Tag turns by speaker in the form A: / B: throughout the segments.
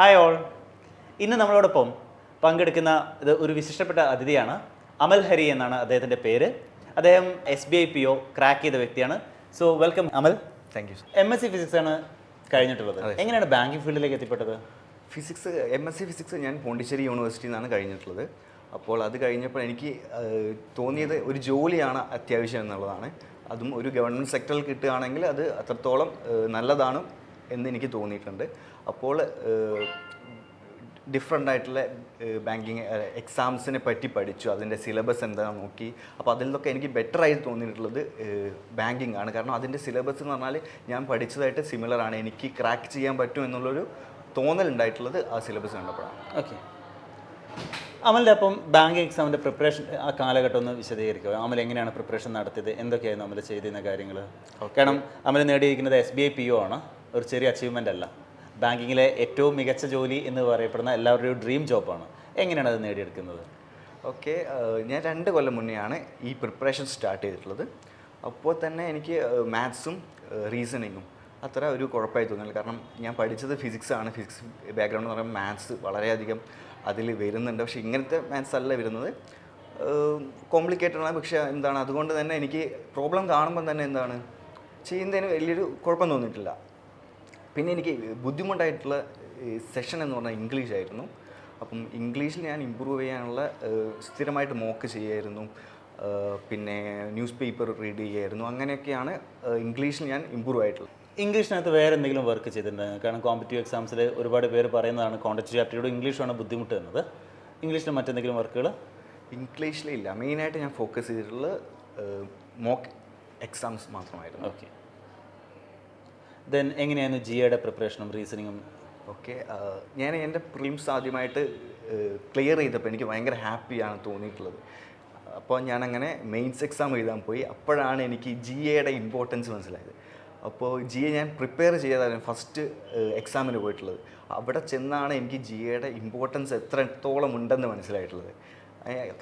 A: Hi all. ഇന്ന് നമ്മളോടൊപ്പം പങ്കെടുക്കുന്ന ഒരു വിശിഷ്ടപ്പെട്ട അതിഥിയാണ് അമൽ ഹരി എന്നാണ് അദ്ദേഹത്തിൻ്റെ പേര്. അദ്ദേഹം SBI PO ക്രാക്ക് ചെയ്ത വ്യക്തിയാണ്. So welcome Amal.
B: Thank you.
A: MSc physics ആണ് കഴിഞ്ഞിട്ടുള്ളത്. എങ്ങനെയാണ് ബാങ്കിങ് ഫീൽഡിലേക്ക് എത്തിപ്പെട്ടത്?
B: MSc ഫിസിക്സ് ഞാൻ പോണ്ടിച്ചേരി യൂണിവേഴ്സിറ്റിയിൽ നിന്നാണ് കഴിഞ്ഞിട്ടുള്ളത്. അപ്പോൾ അത് കഴിഞ്ഞപ്പോൾ എനിക്ക് തോന്നിയത് ഒരു ജോലിയാണ് അത്യാവശ്യം എന്നുള്ളതാണ്. അതും ഒരു ഗവൺമെൻറ് സെക്ടറിൽ കിട്ടുകയാണെങ്കിൽ അത് അത്രത്തോളം നല്ലതാണ് എന്ന് എനിക്ക് തോന്നിയിട്ടുണ്ട്. അപ്പോൾ ഡിഫറെൻ്റ് ആയിട്ടുള്ള ബാങ്കിങ് എക്സാംസിനെ പറ്റി പഠിച്ചു, അതിൻ്റെ സിലബസ് എന്താണെന്ന് നോക്കി. അപ്പോൾ അതിൽ നിന്നൊക്കെ എനിക്ക് ബെറ്റർ ആയി തോന്നിയിട്ടുള്ളത് ബാങ്കിങ് ആണ്. കാരണം അതിൻ്റെ സിലബസ് എന്ന് പറഞ്ഞാൽ ഞാൻ പഠിച്ചതായിട്ട് സിമിലർ ആണ്, എനിക്ക് ക്രാക്ക് ചെയ്യാൻ പറ്റും എന്നുള്ളൊരു തോന്നലുണ്ടായിട്ടുള്ളത് ആ സിലബസ് കണ്ടപ്പോഴാണ്.
A: ഓക്കെ, അമലിൻ്റെ അപ്പം ബാങ്കിങ് എക്സാമിൻ്റെ പ്രിപ്പറേഷൻ ആ കാലഘട്ടം ഒന്ന് വിശദീകരിക്കുക. അമൽ എങ്ങനെയാണ് പ്രിപ്പറേഷൻ നടത്തിയത്, എന്തൊക്കെയായിരുന്നു അമൽ ചെയ്തിരുന്ന കാര്യങ്ങൾ? കാരണം അമൽ നേടിയിരിക്കുന്നത് SBI PO ആണ്, ഒരു ചെറിയ അച്ചീവ്മെൻ്റ് അല്ല. ബാങ്കിങ്ങിലെ ഏറ്റവും മികച്ച ജോലി എന്ന് പറയപ്പെടുന്ന എല്ലാവരുടെയും ഡ്രീം ജോബാണ്. എങ്ങനെയാണ് അത് നേടിയെടുക്കുന്നത്?
B: ഓക്കെ, ഞാൻ 2 കൊല്ലം മുന്നെയാണ് ഈ പ്രിപ്പറേഷൻ സ്റ്റാർട്ട് ചെയ്തിട്ടുള്ളത്. അപ്പോൾ തന്നെ എനിക്ക് മാത്സും റീസണിങ്ങും അത്ര ഒരു കുഴപ്പമായി തോന്നില്ല. കാരണം ഞാൻ പഠിച്ചത് ഫിസിക്സ് ആണ്. ഫിസിക്സ് ബാക്ക്ഗ്രൗണ്ട് എന്ന് പറയുമ്പോൾ മാത്സ് വളരെയധികം അതിൽ വരുന്നുണ്ട്. പക്ഷേ ഇങ്ങനത്തെ മാത്സ് അല്ല വരുന്നത്, കോംപ്ലിക്കേറ്റഡ് ആണ്. പക്ഷേ എന്താണ്, അതുകൊണ്ട് തന്നെ എനിക്ക് പ്രോബ്ലം കാണുമ്പോൾ തന്നെ എന്താണ് ചെയ്യുന്നതിന് വലിയൊരു കുഴപ്പം തോന്നിയിട്ടില്ല. പിന്നെ എനിക്ക് ബുദ്ധിമുട്ടായിട്ടുള്ള സെഷൻ എന്ന് പറഞ്ഞാൽ ഇംഗ്ലീഷ് ആയിരുന്നു. അപ്പം ഇംഗ്ലീഷിൽ ഞാൻ ഇമ്പ്രൂവ് ചെയ്യാനുള്ള സ്ഥിരമായിട്ട് മോക്ക് ചെയ്യുമായിരുന്നു, പിന്നെ ന്യൂസ് പേപ്പർ റീഡ് ചെയ്യുമായിരുന്നു. അങ്ങനെയൊക്കെയാണ് ഇംഗ്ലീഷിൽ ഞാൻ ഇമ്പ്രൂവ് ആയിട്ടുള്ളത്.
A: ഇംഗ്ലീഷിനകത്ത് വേറെ എന്തെങ്കിലും വർക്ക് ചെയ്തിട്ടുണ്ടായിരുന്നു? കാരണം കോമ്പറ്റീവ് എക്സാംസിൽ ഒരുപാട് പേര് പറയുന്നതാണ് ക്വാണ്ടിറ്റേറ്റീവ് ആപ്റ്റിറ്റ്യൂഡ് ഇംഗ്ലീഷാണ് ബുദ്ധിമുട്ട് എന്നത്. ഇംഗ്ലീഷിൽ മറ്റെന്തെങ്കിലും വർക്കുകൾ?
B: ഇംഗ്ലീഷിലില്ല, മെയിനായിട്ട് ഞാൻ ഫോക്കസ് ചെയ്തിട്ടുള്ളത് മോക്ക് എക്സാംസ് മാത്രമായിരുന്നു.
A: ഓക്കെ, ദെൻ എങ്ങനെയായിരുന്നു GAയുടെ പ്രിപ്പറേഷനും റീസണിങ്ങും?
B: ഓക്കെ, ഞാൻ എൻ്റെ പ്രിലിംസ് ആദ്യമായിട്ട് ക്ലിയർ ചെയ്തപ്പോൾ എനിക്ക് ഭയങ്കര ഹാപ്പിയാണ് തോന്നിയിട്ടുള്ളത്. അപ്പോൾ ഞാനങ്ങനെ മെയിൻസ് എക്സാം എഴുതാൻ പോയി. അപ്പോഴാണ് എനിക്ക് GAയുടെ ഇമ്പോർട്ടൻസ് മനസ്സിലായത്. അപ്പോൾ GA ഞാൻ പ്രിപ്പയർ ചെയ്തായിരുന്നു ഫസ്റ്റ് എക്സാമിന് പോയിട്ടുള്ളത്. അവിടെ ചെന്നാണ് എനിക്ക് GAയുടെ ഇമ്പോർട്ടൻസ് എത്രത്തോളം ഉണ്ടെന്ന് മനസ്സിലായിട്ടുള്ളത്.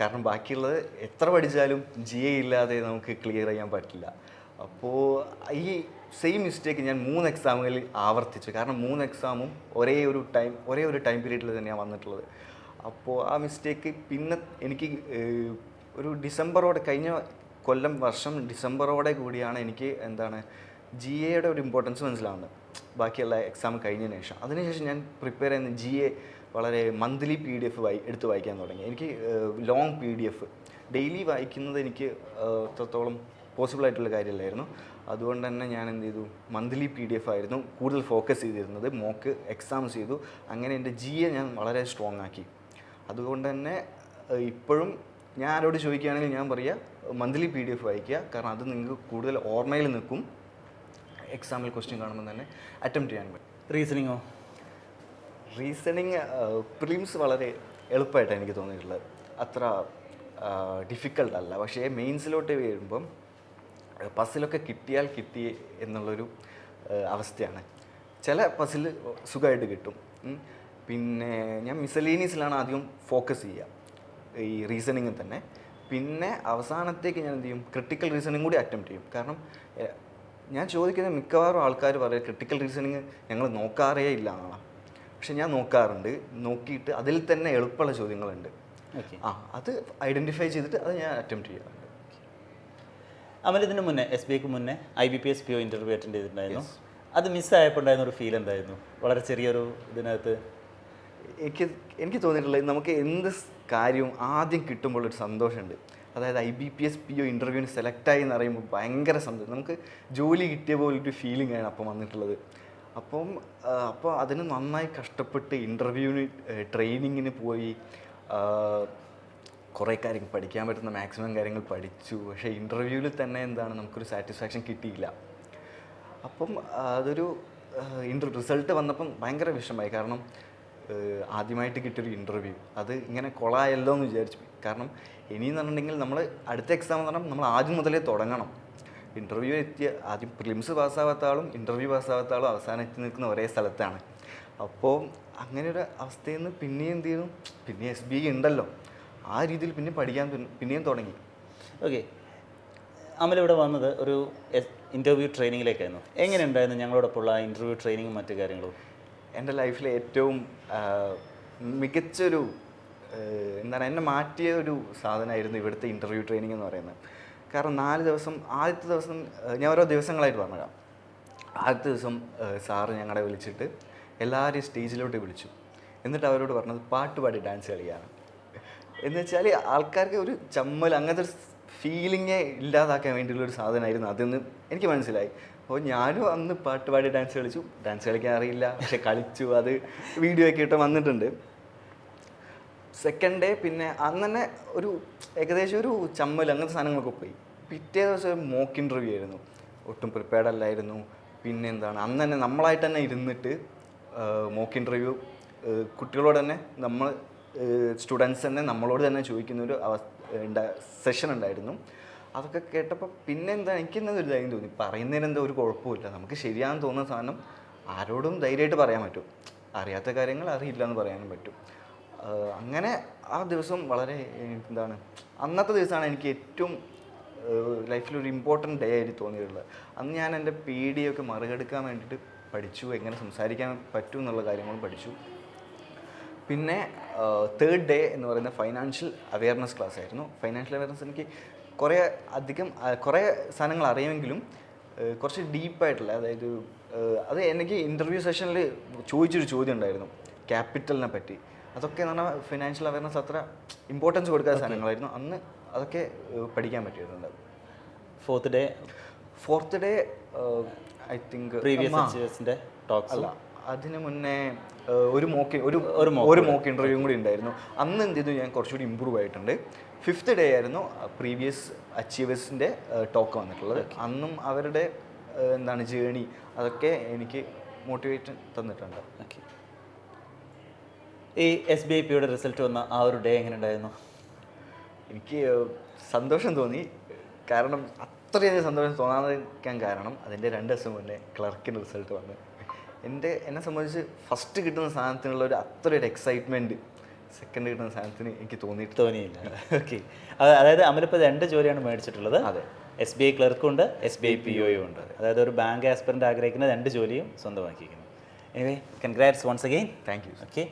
B: കാരണം ബാക്കിയുള്ളത് എത്ര പഠിച്ചാലും GA ഇല്ലാതെ നമുക്ക് ക്ലിയർ ചെയ്യാൻ പറ്റില്ല. അപ്പോൾ ഈ സെയിം മിസ്റ്റേക്ക് ഞാൻ 3 എക്സാമുകളിൽ ആവർത്തിച്ചു. കാരണം 3 എക്സാമും ഒരേ ഒരു ടൈം പീരീഡിൽ തന്നെയാണ് വന്നിട്ടുള്ളത്. അപ്പോൾ ആ മിസ്റ്റേക്ക് പിന്നെ എനിക്ക് ഒരു ഡിസംബറോടെ കഴിഞ്ഞ വർഷം ഡിസംബറോടെ കൂടിയാണ് എനിക്ക് എന്താണ് GAയുടെ ഒരു ഇമ്പോർട്ടൻസ് മനസ്സിലാവുന്നത്, ബാക്കിയുള്ള എക്സാം കഴിഞ്ഞതിന് ശേഷം. അതിനുശേഷം ഞാൻ പ്രിപ്പയർ ചെയ്യുന്ന GA വളരെ മന്ത്ലി PDF എടുത്ത് വായിക്കാൻ തുടങ്ങി. എനിക്ക് ലോങ് PDF ഡെയിലി വായിക്കുന്നത് എനിക്ക് അത്രത്തോളം പോസിബിൾ ആയിട്ടുള്ള കാര്യമല്ലായിരുന്നു. അതുകൊണ്ട് തന്നെ ഞാൻ എന്ത് ചെയ്തു, മന്ത്ലി PDF ആയിരുന്നു കൂടുതൽ ഫോക്കസ് ചെയ്തിരുന്നത്. മോക്ക് എക്സാംസ് ചെയ്തു. അങ്ങനെ എൻ്റെ GA ഞാൻ വളരെ സ്ട്രോങ് ആക്കി. അതുകൊണ്ട് തന്നെ ഇപ്പോഴും ഞാൻ ആരോട് ചോദിക്കുകയാണെങ്കിൽ ഞാൻ പറയുക മന്ത്ലി PDF വായിക്കുക. കാരണം അത് നിങ്ങൾക്ക് കൂടുതൽ ഓർമ്മയിൽ നിൽക്കും, എക്സാമിൽ ക്വസ്റ്റ്യൻ കാണുമ്പോൾ തന്നെ അറ്റംപ്റ്റ് ചെയ്യാൻ പറ്റും.
A: റീസണിങ്ങോ?
B: റീസണിങ് പ്രിലിംസ് വളരെ എളുപ്പമായിട്ടാണ് എനിക്ക് തോന്നിയിട്ടുള്ളത്, അത്ര ഡിഫിക്കൾട്ട് അല്ല. പക്ഷേ മെയിൻസിലോട്ട് വരുമ്പം പസിലൊക്കെ കിട്ടിയാൽ കിട്ടി എന്നുള്ളൊരു അവസ്ഥയാണ്. ചില പസിൽ സുഖമായിട്ട് കിട്ടും. പിന്നെ ഞാൻ മിസലേനിയസിലാണ് ആദ്യം ഫോക്കസ് ചെയ്യുക, ഈ റീസണിങ് തന്നെ. പിന്നെ അവസാനത്തേക്ക് ഞാൻ എന്ത് ചെയ്യും, ക്രിട്ടിക്കൽ റീസണിങ് കൂടി അറ്റംപ്റ്റ് ചെയ്യും. കാരണം ഞാൻ ചോദിക്കുന്ന മിക്കവാറും ആൾക്കാർ പറയും ക്രിട്ടിക്കൽ റീസണിങ് ഞങ്ങൾ നോക്കാറേ ഇല്ല എന്നാണ്. പക്ഷെ ഞാൻ നോക്കാറുണ്ട്. നോക്കിയിട്ട് അതിൽ തന്നെ എളുപ്പമുള്ള ചോദ്യങ്ങളുണ്ട്, അത് ഐഡൻറ്റിഫൈ ചെയ്തിട്ട് അത് ഞാൻ അറ്റംപ്റ്റ് ചെയ്യാറുണ്ട്.
A: അമൽ ഇതിന് മുന്നേ SBIക്ക് മുന്നേ IBPS PO ഇൻ്റർവ്യൂ അറ്റൻഡ് ചെയ്തിട്ടുണ്ടായിരുന്നു. അത് മിസ്സായപ്പോൾ ഉണ്ടായിരുന്ന ഒരു ഫീൽ എന്തായിരുന്നു? വളരെ ചെറിയൊരു ഇതിനകത്ത്
B: എനിക്ക് തോന്നിയിട്ടുള്ളത് നമുക്ക് എന്ത് കാര്യവും ആദ്യം കിട്ടുമ്പോൾ ഒരു സന്തോഷമുണ്ട്. അതായത് IBPS PO ഇൻ്റർവ്യൂവിന് സെലക്റ്റായി എന്ന് പറയുമ്പോൾ ഭയങ്കര സന്തോഷം, നമുക്ക് ജോലി കിട്ടിയ പോലൊരു ഫീലിംഗ് ആണ് അപ്പം വന്നിട്ടുള്ളത്. അപ്പോൾ അതിന് നന്നായി കഷ്ടപ്പെട്ട് ഇൻ്റർവ്യൂവിന് ട്രെയിനിങ്ങിന് പോയി കുറേ കാര്യങ്ങൾ പഠിക്കാൻ പറ്റുന്ന മാക്സിമം കാര്യങ്ങൾ പഠിച്ചു. പക്ഷേ ഇൻ്റർവ്യൂവിൽ തന്നെ എന്താണ് നമുക്കൊരു സാറ്റിസ്ഫാക്ഷൻ കിട്ടിയില്ല. അപ്പം അതൊരു റിസൾട്ട് വന്നപ്പം ഭയങ്കര വിഷമമായി. കാരണം ആദ്യമായിട്ട് കിട്ടിയൊരു ഇൻ്റർവ്യൂ അത് ഇങ്ങനെ കൊളായല്ലോ എന്ന് വിചാരിച്ചു. കാരണം ഇനിയെന്ന് പറഞ്ഞിട്ടുണ്ടെങ്കിൽ നമ്മൾ അടുത്ത എക്സാം എന്ന് പറഞ്ഞാൽ നമ്മൾ ആദ്യം മുതലേ തുടങ്ങണം. ഇൻ്റർവ്യൂ എത്തിയ ആദ്യം പ്രിലിംസ് പാസ്സാവാത്ത ആളും ഇൻ്റർവ്യൂ പാസ്സാവാത്ത ആളും അവസാനം എത്തി നിൽക്കുന്ന ഒരേ സ്ഥലത്താണ്. അപ്പോൾ അങ്ങനെയൊരു അവസ്ഥയിൽ നിന്ന് പിന്നെയും എന്ത് ചെയ്യുന്നു, പിന്നെ SBI ഉണ്ടല്ലോ, ആ രീതിയിൽ പിന്നെ പഠിക്കാൻ പിന്നെയും തുടങ്ങി.
A: ഓക്കെ, അമലിവിടെ വന്നത് ഒരു ഇൻ്റർവ്യൂ ട്രെയിനിങ്ങിലേക്കായിരുന്നു. എങ്ങനെ ഉണ്ടായിരുന്നു ഞങ്ങളോടൊപ്പമുള്ള ഇൻ്റർവ്യൂ ട്രെയിനിങ്ങും മറ്റു കാര്യങ്ങളും?
B: എൻ്റെ ലൈഫിലെ ഏറ്റവും മികച്ചൊരു എന്താണ് എന്നെ മാറ്റിയ ഒരു സാധനമായിരുന്നു ഇവിടുത്തെ ഇൻ്റർവ്യൂ ട്രെയിനിങ് എന്ന് പറയുന്നത്. കാരണം 4 ദിവസം, ആദ്യത്തെ ദിവസം ഞാൻ ഓരോ ദിവസങ്ങളായിട്ട് പറഞ്ഞുതരാം. ആദ്യത്തെ ദിവസം സാറ് ഞങ്ങളെ വിളിച്ചിട്ട് എല്ലാവരെയും സ്റ്റേജിലോട്ട് വിളിച്ചു. എന്നിട്ട് അവരോട് പറഞ്ഞത് പാട്ട് പാടി ഡാൻസ് കളിയാണ്. എന്ന് വെച്ചാൽ ആൾക്കാർക്ക് ഒരു ചമ്മൽ, അങ്ങനത്തെ ഒരു ഫീലിങ്ങേ ഇല്ലാതാക്കാൻ വേണ്ടിയുള്ളൊരു സാധനമായിരുന്നു അതെന്ന് എനിക്ക് മനസ്സിലായി. അപ്പോൾ ഞാനും അന്ന് പാട്ട് പാടി ഡാൻസ് കളിച്ചു. ഡാൻസ് കളിക്കാൻ അറിയില്ല, പക്ഷെ കളിച്ചു. അത് വീഡിയോ ഒക്കെ ഇട്ട് വന്നിട്ടുണ്ട്. സെക്കൻഡ് ഡേ പിന്നെ അന്ന് തന്നെ ഒരു ഏകദേശം ഒരു ചമ്മൽ അങ്ങനത്തെ സാധനങ്ങളൊക്കെ പോയി. പിറ്റേ ദിവസം ഒരു മോക്ക് ഇൻ്റർവ്യൂ ആയിരുന്നു. ഒട്ടും പ്രിപ്പയർഡ് അല്ലായിരുന്നു. പിന്നെ എന്താണ്, അന്ന് തന്നെ നമ്മളായിട്ട് തന്നെ ഇരുന്നിട്ട് മോക്ക് ഇൻ്റർവ്യൂ കുട്ടികളോട് തന്നെ നമ്മൾ സ്റ്റുഡൻസ് തന്നെ നമ്മളോട് തന്നെ ചോദിക്കുന്ന ഒരു സെഷൻ ഉണ്ടായിരുന്നു. അതൊക്കെ കേട്ടപ്പോൾ പിന്നെ എന്താ എനിക്കെന്നത് ഒരു ധൈര്യം തോന്നി. പറയുന്നതിന് എന്താ ഒരു കുഴപ്പമില്ല, നമുക്ക് ശരിയാണെന്ന് തോന്നുന്ന സാധനം ആരോടും ധൈര്യമായിട്ട് പറയാൻ പറ്റും. അറിയാത്ത കാര്യങ്ങൾ അറിയില്ല എന്ന് പറയാനും പറ്റും. അങ്ങനെ ആ ദിവസം വളരെ എന്താണ്, അന്നത്തെ ദിവസമാണ് എനിക്ക് ഏറ്റവും ലൈഫിലൊരു ഇമ്പോർട്ടൻറ്റ് ഡേ ആയിട്ട് തോന്നിയിട്ടുള്ളത്. അന്ന് ഞാൻ എൻ്റെ പേടിയൊക്കെ മറികടക്കാൻ വേണ്ടിയിട്ട് പഠിച്ചു, എങ്ങനെ സംസാരിക്കാൻ പറ്റും എന്നുള്ള കാര്യങ്ങളും പഠിച്ചു. പിന്നെ തേർഡ് ഡേ എന്ന് പറയുന്ന ഫൈനാൻഷ്യൽ അവെയർനെസ് ക്ലാസ് ആയിരുന്നു. ഫൈനാൻഷ്യൽ അവെയർനെസ് എനിക്ക് കുറേ സാധനങ്ങൾ അറിയുമെങ്കിലും കുറച്ച് ഡീപ്പായിട്ടുള്ള, അതായത് അത് എനിക്ക് ഇൻ്റർവ്യൂ സെഷനിൽ ചോദിച്ചൊരു ചോദ്യം ഉണ്ടായിരുന്നു ക്യാപിറ്റലിനെ പറ്റി. അതൊക്കെ എന്ന് പറഞ്ഞാൽ ഫിനാൻഷ്യൽ അവെയർനെസ് അത്ര ഇമ്പോർട്ടൻസ് കൊടുക്കാത്ത സാധനങ്ങളായിരുന്നു. അന്ന് അതൊക്കെ പഠിക്കാൻ പറ്റിയിട്ടുണ്ട്. Fourth day I think
A: talks
B: അല്ല, അതിന് മുന്നേ ഒരു മോക്ക് ഇൻ്റർവ്യൂവും കൂടി ഉണ്ടായിരുന്നു. അന്ന് എന്ത് ചെയ്തു, ഞാൻ കുറച്ചുകൂടി ഇമ്പ്രൂവ് ആയിട്ടുണ്ട്. ഫിഫ്ത്ത് ഡേ ആയിരുന്നു പ്രീവിയസ് അച്ചീവേഴ്സിൻ്റെ ടോക്ക് വന്നിട്ടുള്ളത്. അന്നും അവരുടെ എന്താണ് ജേണി, അതൊക്കെ എനിക്ക് മോട്ടിവേറ്റ് തന്നിട്ടുണ്ട്.
A: ഓക്കെ, ഈ SBIPയുടെ റിസൾട്ട് വന്ന ആ ഒരു ഡേ എങ്ങനെ ഉണ്ടായിരുന്നു?
B: എനിക്ക് സന്തോഷം തോന്നി. കാരണം അത്രയധികം സന്തോഷം തോന്നാതിരിക്കാൻ കാരണം അതിൻ്റെ 2 ദിവസം മുന്നേ ക്ലർക്കിൻ്റെ റിസൾട്ട് വന്നു. എന്നെ സംബന്ധിച്ച് ഫസ്റ്റ് കിട്ടുന്ന സാധനത്തിനുള്ള അത്രയൊരു എക്സൈറ്റ്മെൻറ്റ് സെക്കൻഡ് കിട്ടുന്ന സാധനത്തിന് എനിക്ക് തോന്നിയില്ല.
A: ഓക്കെ, അതായത് അമലിപ്പോൾ 2 ജോലിയാണ് മേടിച്ചിട്ടുള്ളത്.
B: അതെ,
A: SBI ക്ലർക്കും ഉണ്ട്, SBI PO ഉണ്ട്. അതായത് ഒരു ബാങ്ക് ആസ്പിറൻ്റ് ആഗ്രഹിക്കുന്ന 2 ജോലിയും സ്വന്തമാക്കിയിരിക്കുന്നു. Anyway, congrats once again.
B: Thank you.
A: Okay.